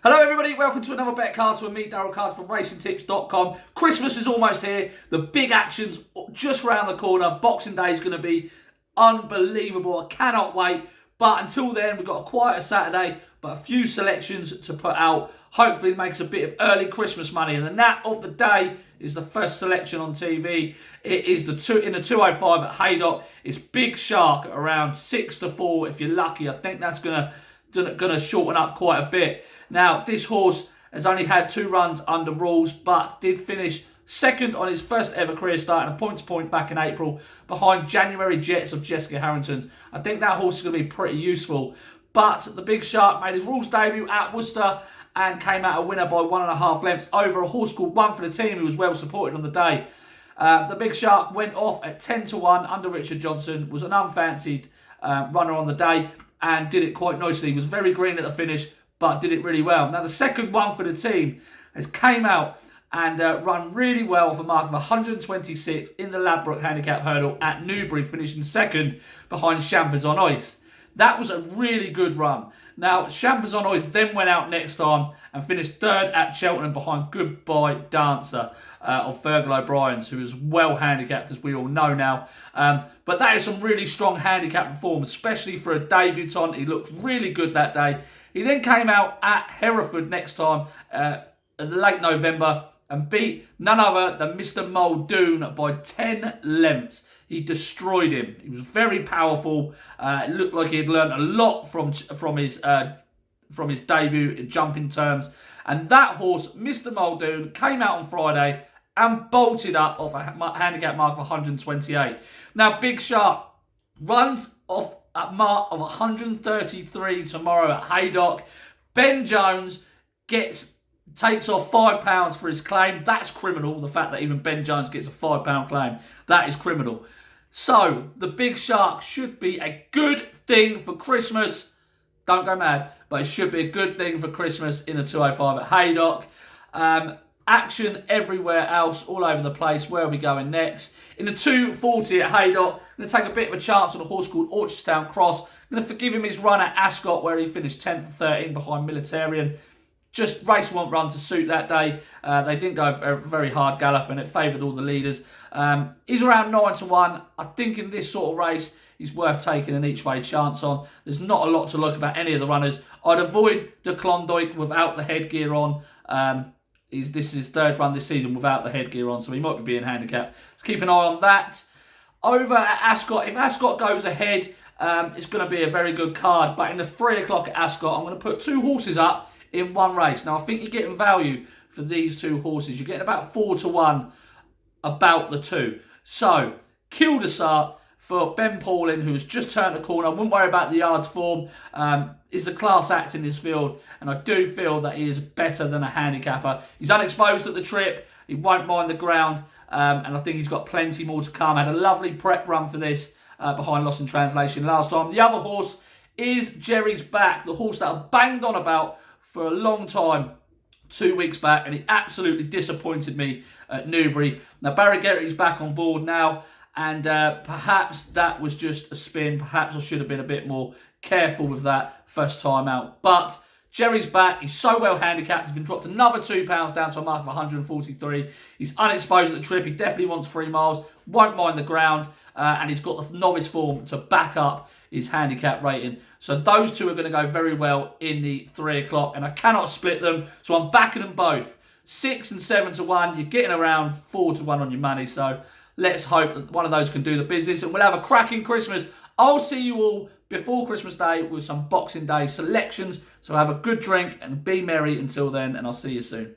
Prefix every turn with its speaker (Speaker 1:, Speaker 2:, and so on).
Speaker 1: Hello everybody, welcome to another Bet Carter with me, Daryl Carter from RacingTips.com. Christmas is almost here, the big action's just round the corner. Boxing Day is going to be unbelievable, I cannot wait. But until then, we've got a quieter Saturday, but a few selections to put out. Hopefully it makes a bit of early Christmas money. And the nap of the day is the first selection on TV. It is in the 205 at Haydock. It's Big Shark at around 6-4 if you're lucky. I think that's going to shorten up quite a bit. Now, this horse has only had 2 runs under rules, but did finish second on his first ever career start and a point-to-point back in April behind January Jets of Jessica Harrington's. I think that horse is going to be pretty useful. But the Big Shark made his rules debut at Worcester and came out a winner by 1.5 lengths over a horse called One for the Team, who was well supported on the day. The Big Shark went off at 10-1 under Richard Johnson, was an unfancied runner on the day and did it quite nicely. He was very green at the finish, but did it really well. Now, the second One for the Team has came out and run really well with a mark of 126 in the Ladbroke Handicap Hurdle at Newbury, finishing second behind Champers on Ice. That was a really good run. Now, Champers on Ice then went out next time and finished third at Cheltenham behind Goodbye Dancer of Fergal O'Brien's, who is well handicapped, as we all know now. But that is some really strong handicap form, especially for a debutant. He looked really good that day. He then came out at Hereford next time in late November and beat none other than Mr. Muldoon by 10 lengths. He destroyed him. He was very powerful. It looked like he had learned a lot from his debut in jumping terms. And that horse, Mr. Muldoon, came out on Friday and bolted up off a handicap mark of 128. Now, Big Shark runs off a mark of 133 tomorrow at Haydock. Ben Jones takes off £5 for his claim. That's criminal. The fact that even Ben Jones gets a £5 claim, that is criminal. So, the Big Shark should be a good thing for Christmas. Don't go mad, but it should be a good thing for Christmas in the 205 at Haydock. Action everywhere else, all over the place. Where are we going next? In the 240 at Haydock, I'm going to take a bit of a chance on a horse called Orchardstown Cross. I'm going to forgive him his run at Ascot, where he finished 10th and 13 behind Militarian. Just race won't run to suit that day. They didn't go a very hard gallop and it favoured all the leaders. He's around 9-1. I think in this sort of race, he's worth taking an each way chance on. There's not a lot to look about any of the runners. I'd avoid the Klondike without the headgear on. This is his third run this season without the headgear on, so he might be being handicapped. Let's keep an eye on that. Over at Ascot, if Ascot goes ahead, it's going to be a very good card. But in the 3 o'clock at Ascot, I'm going to put 2 horses up in one race. Now, I think you're getting value for these 2 horses. You're getting about 4-1 about the 2. So, Kildesart for Ben Pauling, who has just turned the corner. I wouldn't worry about the yards form. He's a class act in this field, and I do feel that he is better than a handicapper. He's unexposed at the trip. He won't mind the ground, and I think he's got plenty more to come. Had a lovely prep run for this behind Lost in Translation last time. The other horse is Jerry's Back, the horse that I banged on about for a long time 2 weeks back, and he absolutely disappointed me at Newbury. Now, Barry Geraghty's back on board now, and perhaps that was just a spin. Perhaps I should have been a bit more careful with that first time out. But Jerry's back. He's so well handicapped. He's been dropped another £2 down to a mark of 143. He's unexposed at the trip. He definitely wants 3 miles. Won't mind the ground. And he's got the novice form to back up his handicap rating. So those 2 are going to go very well in the 3 o'clock. And I cannot split them. So I'm backing them both. 6 and 7-1. You're getting around 4-1 on your money. So let's hope that one of those can do the business. And we'll have a cracking Christmas. I'll see you all before Christmas Day with some Boxing Day selections. So have a good drink and be merry until then. And I'll see you soon.